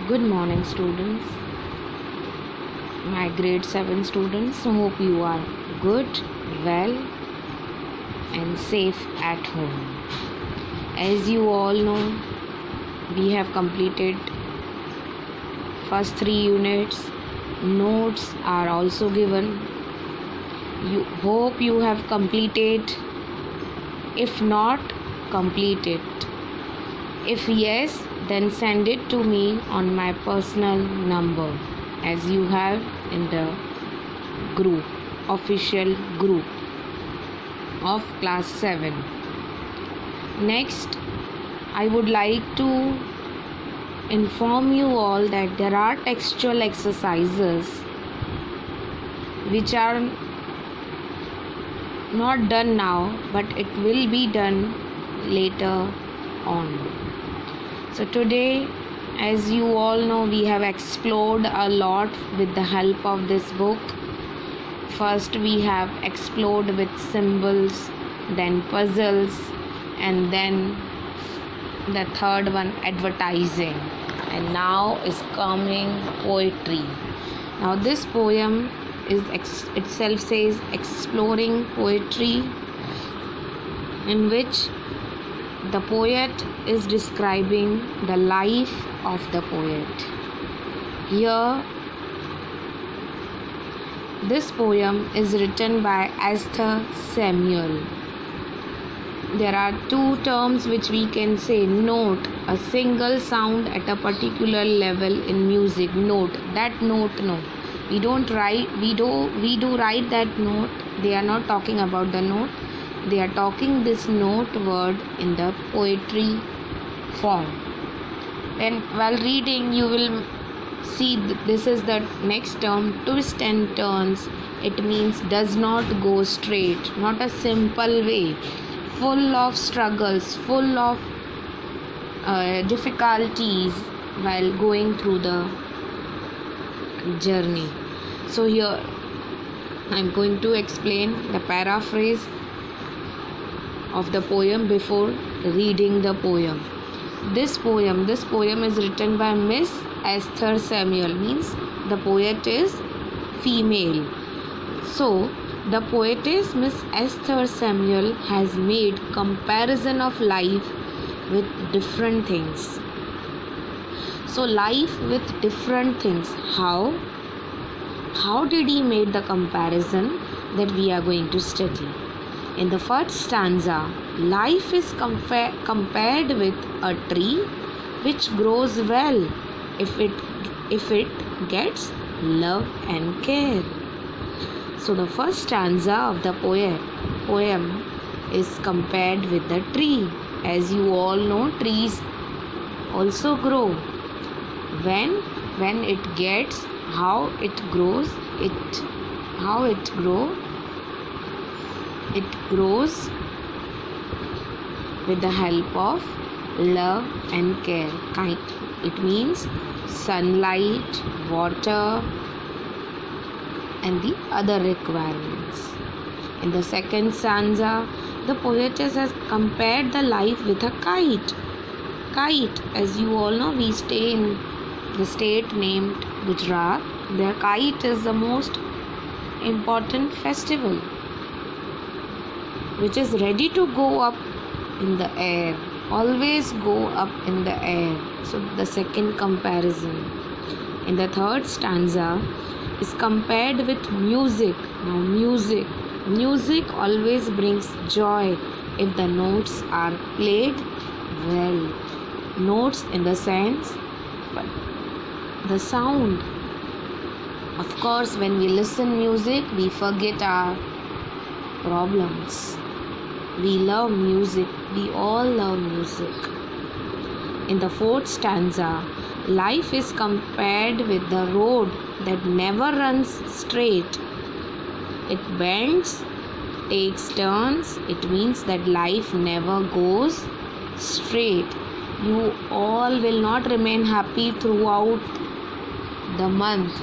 Good morning, students. My grade 7 students. Hope you are good, well, and safe at home. As you all know, we have completed first 3 units. Notes are also given. You hope you have completed. If not, complete it. If yes, then send it to me on my personal number as you have in the group, official group of class 7. Next, I would like to inform you all that there are textual exercises which are not done now, but it will be done later on. So today, as you all know, we have explored a lot with the help of this book. First we have explored with symbols, then puzzles, and then the third one, advertising, and now is coming poetry. Now this poem is itself says exploring poetry, in which the poet is describing the life of the poet. Here, this poem is written by Esther Samuel. There are 2 terms which we can say. Note, a single sound at a particular level in music. Note, that note, no. We do write that note. They are not talking about the note. They are talking this note word in the poetry form. Then while reading, you will see this is the next term, twist and turns. It means does not go straight, not a simple way, full of struggles, full of difficulties while going through the journey. So here I am going to explain the paraphrase of the poem before reading the poem. This poem is written by Miss Esther Samuel, means the poet is female. So the poetess Miss Esther Samuel has made comparison of life with different things. So life with different things. How did he make the comparison? That we are going to study. In the first stanza, life is compared with a tree which grows well if it gets love and care. So the first stanza of the poem is compared with the tree. As you all know, trees also grow. When it gets how it grows with the help of love and care. It means sunlight, water, and the other requirements. In the second stanza, the poetess has compared the life with a kite. Kite, as you all know, we stay in the state named Gujarat. Their kite is the most important festival, which is ready to go up in the air, always go up in the air. So the second comparison. In the third stanza is compared with music. Now music always brings joy if the notes are played well. Notes in the sense, but the sound. Of course, when we listen music, we forget our problems. We love music. We all love music. In the fourth stanza, life is compared with the road that never runs straight. It bends, takes turns. It means that life never goes straight. You all will not remain happy throughout the month.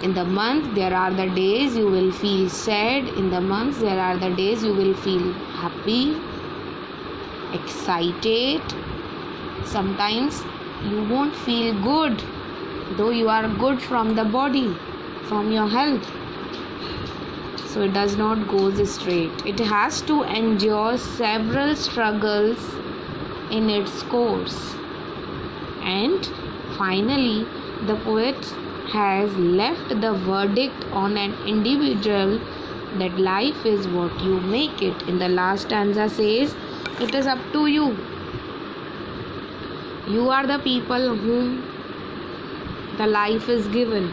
In the month, there are the days you will feel sad. In the month, there are the days you will feel happy, excited. Sometimes you won't feel good, though you are good from the body, from your health. So it does not go straight. It has to endure several struggles in its course. And finally, the poet has left the verdict on an individual that life is what you make it. In the last stanza says, it is up to you. You are the people whom the life is given.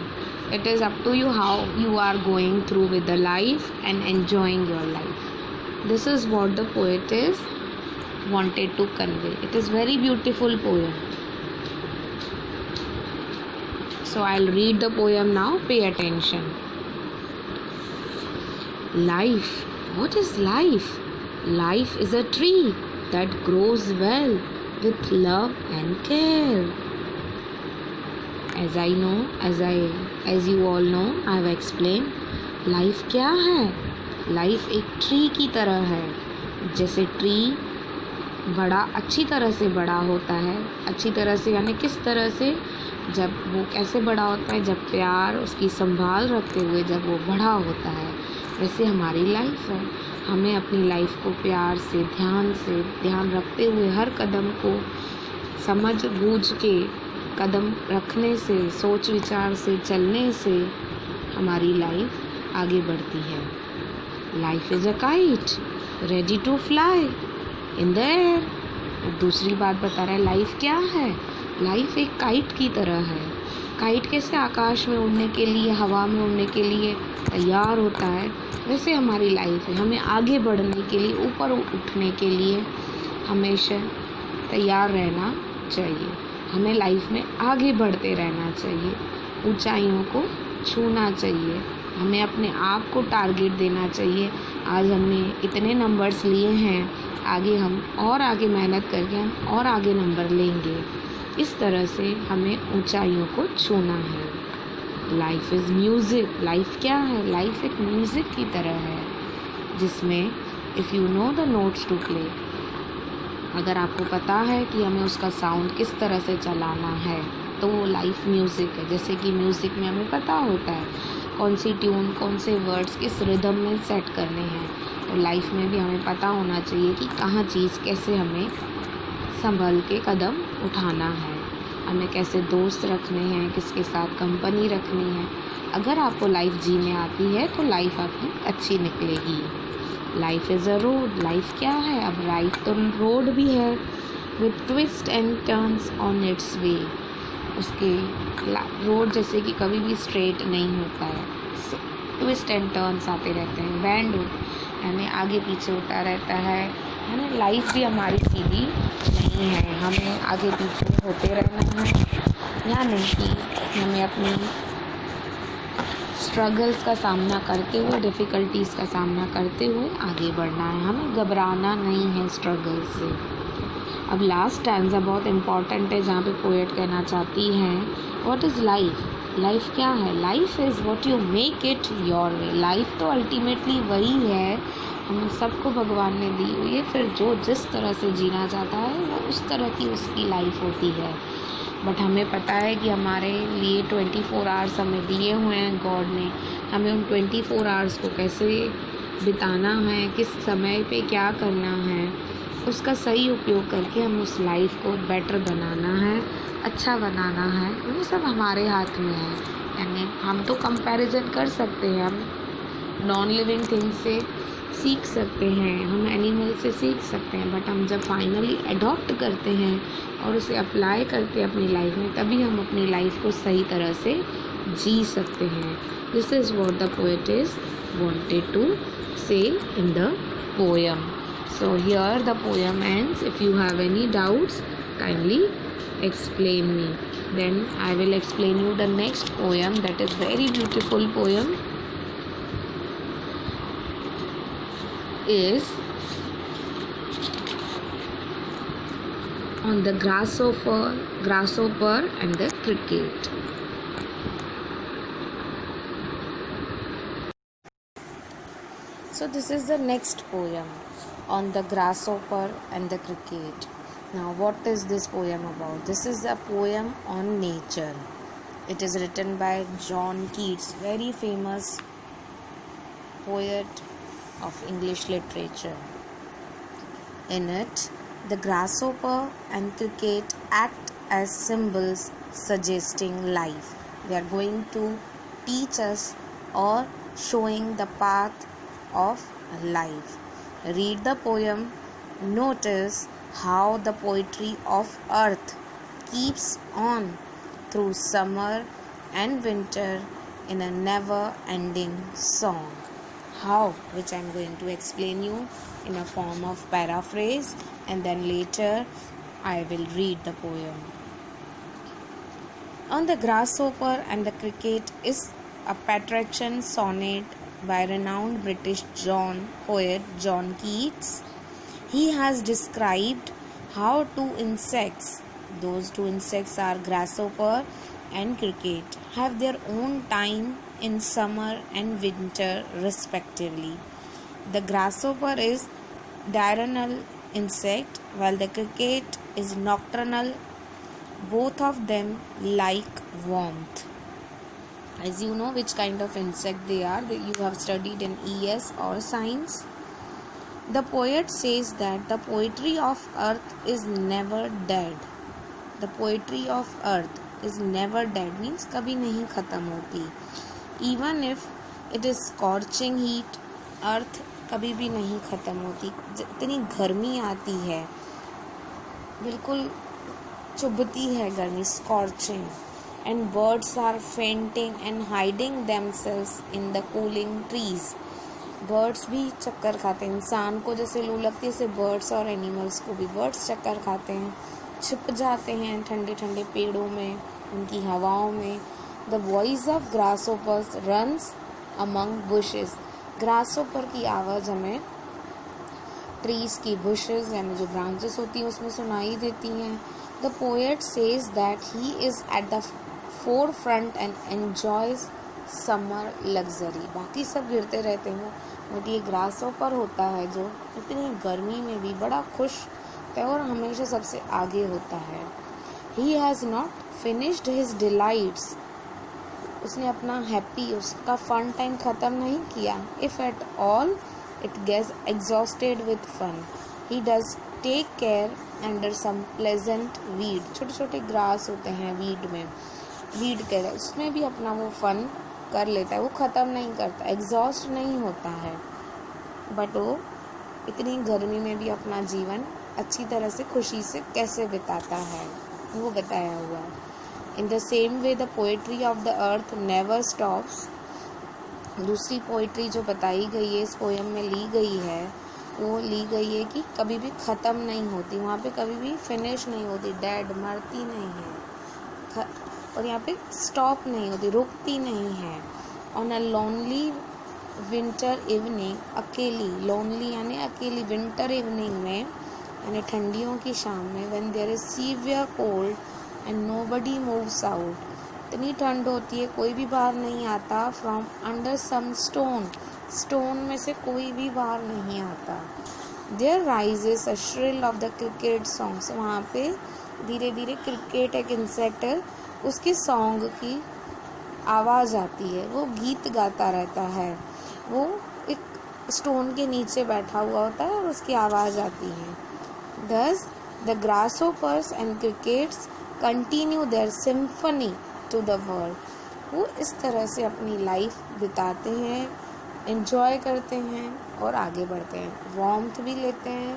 It is up to you how you are going through with the life and enjoying your life. This is what the poet is wanted to convey. It is very beautiful poem. So I'll read the poem now. Pay attention. Life. What is life? Life is a tree that grows well with love and care. As you all know, I have explained. Life क्या है? Life एक tree की तरह है. जैसे tree बड़ा अच्छी तरह से बड़ा होता है. अच्छी तरह से यानी किस तरह से? जब वो कैसे बड़ा होता है? जब प्यार उसकी संभाल रखते हुए जब वो बड़ा होता है. वैसे हमारी लाइफ है. हमें अपनी लाइफ को प्यार से ध्यान रखते हुए हर कदम को समझ बूझ के कदम रखने से, सोच विचार से चलने से हमारी लाइफ आगे बढ़ती है. Life is a kite ready to fly in the air. दूसरी बात बता रहा है लाइफ क्या है? लाइफ एक काइट की तरह है. काइट कैसे आकाश में उड़ने के लिए, हवा में उड़ने के लिए तैयार होता है, वैसे हमारी लाइफ है. हमें आगे बढ़ने के लिए, ऊपर उठने के लिए हमेशा तैयार रहना चाहिए. हमें लाइफ में आगे बढ़ते रहना चाहिए. ऊंचाइयों को छूना चाहिए. हमें अपने आप को टारगेट देना चाहिए. आज हमने इतने नंबर्स लिए हैं, आगे हम और आगे मेहनत करके हम और आगे नंबर लेंगे. इस तरह से हमें ऊंचाइयों को छूना है. Life is music. लाइफ क्या है? लाइफ एक म्यूज़िक की तरह है जिसमें if you know the notes to play, अगर आपको पता है कि हमें उसका साउंड किस तरह से चलाना है तो वो लाइफ म्यूज़िक है. जैसे कि म्यूज़िक में हमें पता होता है कौन सी ट्यून, कौन से वर्ड्स किस रिदम में सेट करने हैं. तो लाइफ में भी हमें पता होना चाहिए कि कहाँ चीज़ कैसे हमें संभल के कदम उठाना है, हमें कैसे दोस्त रखने हैं, किसके साथ कंपनी रखनी है. अगर आपको लाइफ जीने आती है तो लाइफ आपकी अच्छी निकलेगी. Life is a road. Life क्या है? अब लाइफ तो रोड भी है with twist and turns on its way. उसके रोड जैसे कि कभी भी स्ट्रेट नहीं होता है, ट्विस्ट एंड टर्न्स आते रहते हैं. बैंड यानी आगे पीछे होता रहता है ना. लाइफ भी हमारी सीधी नहीं है. हमें आगे पीछे होते रहना है. यानी कि हमें अपनी स्ट्रगल्स का सामना करते हुए, डिफ़िकल्टीज़ का सामना करते हुए आगे बढ़ना है. हमें घबराना नहीं है स्ट्रगल से. अब लास्ट स्टैंज़ा बहुत इम्पॉर्टेंट है जहाँ पे पोएट कहना चाहती हैं व्हाट इज़ लाइफ. लाइफ क्या है? Life is what you make it your way. Life तो अल्टीमेटली वही है, हम सबको भगवान ने दी हुई है. फिर जो जिस तरह से जीना चाहता है वो उस तरह की उसकी लाइफ होती है. बट हमें पता है कि हमारे लिए 24 आवर्स हमें दिए हुए हैं गॉड ने. हमें उन 24 आवर्स को कैसे बिताना है, किस समय पे क्या करना है, उसका सही उपयोग करके हम उस लाइफ को बेटर बनाना है, अच्छा बनाना है. वो सब हमारे हाथ में है. यानी हम तो कंपैरिजन कर सकते हैं, हम नॉन लिविंग थिंग से सीख सकते हैं, हम एनिमल से सीख सकते हैं. बट हम जब फाइनली अडॉप्ट करते हैं और उसे अप्लाई करते हैं अपनी लाइफ में, तभी हम अपनी लाइफ को सही तरह से जी सकते हैं. This is what the poet is wanted to say in the poem. So here the poem ends. If you have any doubts, kindly explain me. Then I will explain you the next poem, that is very beautiful poem, is on the grasshopper and the cricket. So this is the next poem on the grasshopper and the cricket. Now, what is this poem about? This is a poem on nature. It is written by John Keats, very famous poet of English literature. In it, the grasshopper and cricket act as symbols suggesting life. They are going to teach us or showing the path of life. Read the poem. Notice how the poetry of earth keeps on through summer and winter in a never ending song. How? Which I am going to explain you in a form of paraphrase, and then later I will read the poem. On the Grasshopper and the Cricket is a patrician sonnet by renowned British poet John Keats. He has described how two insects, those two insects are grasshopper and cricket, have their own time in summer and winter respectively. The grasshopper is diurnal insect while the cricket is nocturnal. Both of them like warmth. As you know which kind of insect they are, that you have studied in ES or science. The poet says that the poetry of earth is never dead. The poetry of earth is never dead means कभी नहीं खत्म होती. Even if it is scorching heat, earth कभी भी नहीं खत्म होती. जितनी गर्मी आती है, बिल्कुल चुभती है गर्मी, scorching. And birds are fainting and hiding themselves in the cooling trees. Birds भी चक्कर खाते हैं. इंसान को जैसे लू लगती है, जैसे बर्ड्स और एनिमल्स को भी बर्ड्स चक्कर खाते हैं, छिप जाते हैं ठंडे ठंडे पेड़ों में, उनकी हवाओं में. The voice of grasshoppers runs among bushes. Grasshopper की आवाज़ हमें ट्रीज की बुशेस यानी जो ब्रांचेस होती हैं उसमें सुनाई देती हैं. The poet says that he is at the four front end enjoys summer luxury. बाकी सब गिरते रहते हैं, बट ये ग्रासहोपर होता है जो इतनी गर्मी में भी बड़ा खुश है और हमेशा सबसे आगे होता है. He has not finished his delights. उसने अपना हैप्पी, उसका फन टाइम ख़त्म नहीं किया. If at all it gets exhausted with fun. He does take care under some pleasant weed. छोटे छोटे ग्रास होते हैं वीड में, वीड कहते हैं, उसमें भी अपना वो फन कर लेता है. वो ख़त्म नहीं करता, एग्जॉस्ट नहीं होता है, बट वो इतनी गर्मी में भी अपना जीवन अच्छी तरह से खुशी से कैसे बिताता है वो बताया हुआ है. In the same way the poetry of the earth never stops. दूसरी पोइट्री जो बताई गई है इस पोएम में ली गई है, वो ली गई है कि कभी भी ख़त्म नहीं होती. वहाँ पे कभी भी फिनिश नहीं होती, डेड मरती नहीं है, और यहाँ पे स्टॉप नहीं होती, रुकती नहीं है. On a lonely winter evening, अकेली, लोनली यानी अकेली, विंटर इवनिंग में यानी ठंडियों की शाम में, when there is severe cold and nobody moves out. इतनी ठंड होती है, कोई भी बाहर नहीं आता. From under some stone, stone में से कोई भी बाहर नहीं आता. There rises a shrill of the cricket songs. वहाँ पे धीरे धीरे क्रिकेट एक इंसेक्ट है, उसकी सॉन्ग की आवाज़ आती है, वो गीत गाता रहता है. वो एक स्टोन के नीचे बैठा हुआ होता है और उसकी आवाज़ आती है. Thus the grasshoppers and crickets continue their symphony to the world. वो इस तरह से अपनी लाइफ बिताते हैं, एंजॉय करते हैं और आगे बढ़ते हैं. वार्मथ भी लेते हैं,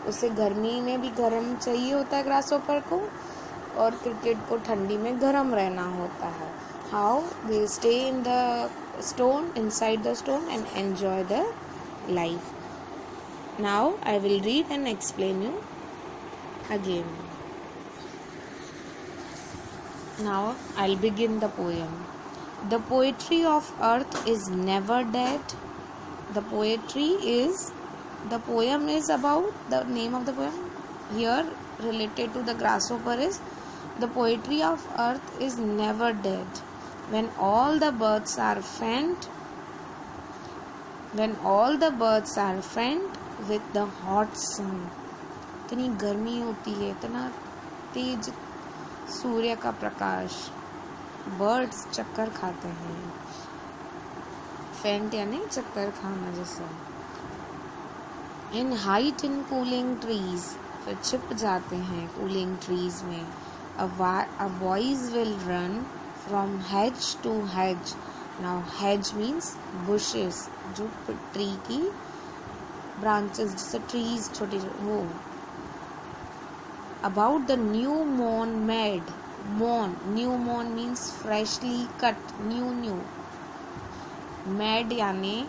उसे गर्मी में भी गर्म चाहिए होता है ग्रासहोपर को, और क्रिकेट को ठंडी में गर्म रहना होता है. How they stay in the stone, inside the stone and enjoy the life. Now I will read and explain you again. Now I'll begin the poem. The poetry of earth is never dead. The poem is about, the name of the poem here related to the grasshopper is, the poetry of earth is never dead. When all the birds are faint, with the hot sun. इतनी गर्मी होती है, इतना तेज सूर्य का प्रकाश, birds चक्कर खाते हैं, फेंट यानी चक्कर खाना जैसा। In height in cooling trees, फिर छिप जाते हैं कूलिंग ट्रीज में। A voice will run from hedge to hedge. Now hedge means bushes, जो ट्री की branches जैसे trees छोटे वो। About the new mown mead. New mown means freshly cut, new. Mead यानी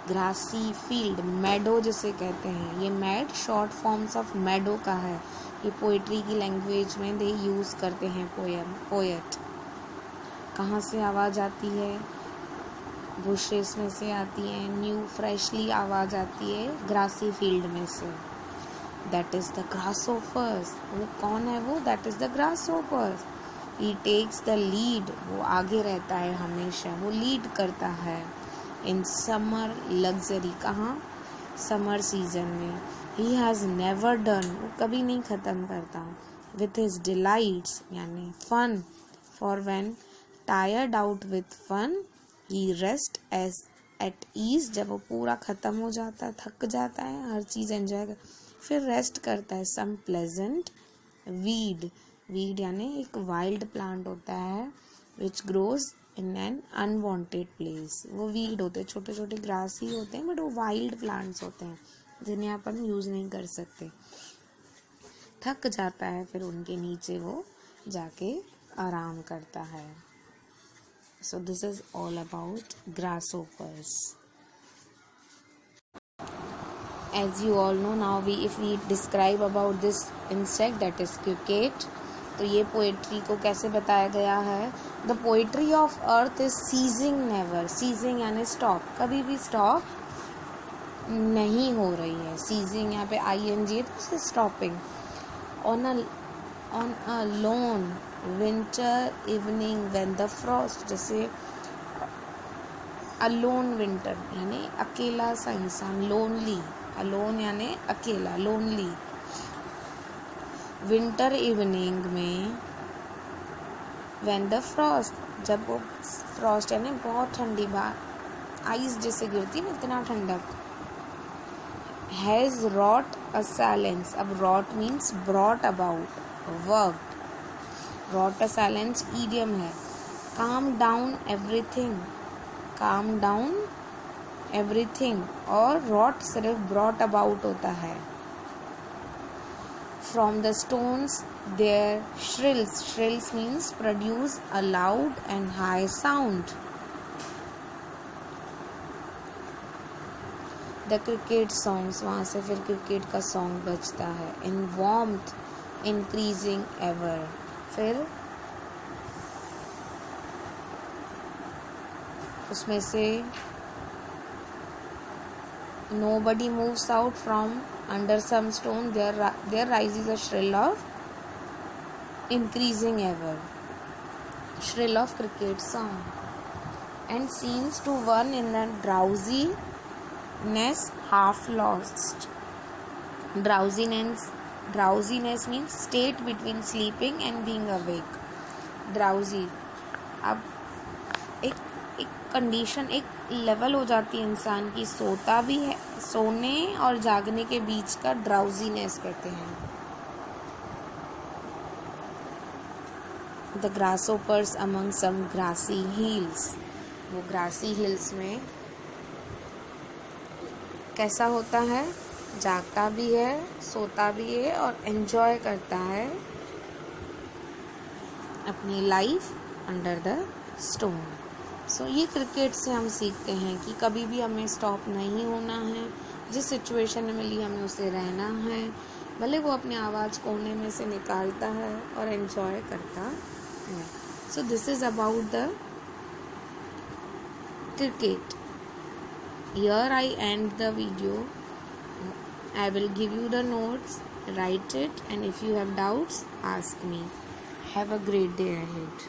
ग्रासी फील्ड, मेडो जिसे कहते हैं। ये मेड शॉर्ट फॉर्म्स ऑफ मेडो का है। ये पोइट्री की लैंग्वेज में दे यूज़ करते हैं पोएट। कहाँ से आवाज़ आती है? बुशेस में से आती है। न्यू फ्रेशली आवाज़ आती है ग्रासी फील्ड में से। That is the grasshoppers. वो कौन है वो? That is the grasshoppers. He takes the lead, वो आगे रहता है हमेशा, वो लीड करता है। इन समर लग्जरी, कहाँ? समर सीजन में। ही हैज़ नेवर डन, वो कभी नहीं ख़त्म करता। विथ हिज डिलाइट्स यानी fun, for when tired out with fun he rest as at ease, जब वो पूरा ख़त्म हो जाता है, थक जाता है, हर चीज़ एंजॉय कर, फिर रेस्ट करता है। सम प्लेजेंट वीड यानी एक वाइल्ड प्लांट होता है which grows in an unwanted place. वो वीड होते हैं, छोटे छोटे ग्रास ही होते हैं, बट वो वाइल्ड प्लांट्स होते हैं जिन्हें अपन यूज़ नहीं कर सकते। थक जाता है, फिर उनके नीचे वो जाके आराम करता है। So this is all about grasshoppers. As you all know now, if we describe about this insect, that is cricket, तो ये पोएट्री को कैसे बताया गया है? The poetry of earth is ceasing never. Ceasing यानी स्टॉप, कभी भी स्टॉप नहीं हो रही है। सीजिंग यहाँ पे ING है तो stopping. On a loan winter evening when the Frost, जैसे अलोन विंटर यानी अकेला सा इंसान, लोनली, अलोन यानी अकेला, लोनली। विंटर इवनिंग में व्हेन द फ्रॉस्ट, जब वो फ्रॉस्ट यानी बहुत ठंडी आइस जैसे गिरती ना, इतना ठंडक। हैज़ रॉट अ साइलेंस, अब wrought means brought about, worked. Wrought a silence idiom है। Calm down everything, calm down everything, और रॉट सिर्फ ब्रॉट अबाउट होता है। From the stones there shrills, shrills means produce a loud and high sound. The cricket songs, वहाँ से फिर cricket का song बजता है। इन वार्मथ इंक्रीजिंग एवर, फिर उसमें से nobody moves out from under some stone, there rises a shrill of increasing ever, shrill of cricket song, and seems to one in the drowsiness half lost. Drowsiness means state between sleeping and being awake. Drowsy, अब एक condition, एक level हो जाती है इंसान की, सोता भी है, सोने और जागने के बीच का ड्राउजीनेस कहते हैं। The grasshoppers among some grassy hills, वो ग्रासी हिल्स में कैसा होता है? जागता भी है, सोता भी है और एंजॉय करता है अपनी लाइफ अंडर द स्टोन। सो ये क्रिकेट से हम सीखते हैं कि कभी भी हमें स्टॉप नहीं होना है, जिस सिचुएशन में मिली हमें उसे रहना है, भले वो अपनी आवाज़ कोने में से निकालता है और एंजॉय करता है। So this is about the cricket. Here I and the video. I will give you the notes, write it, and if you have doubts, ask me. Have a great day ahead.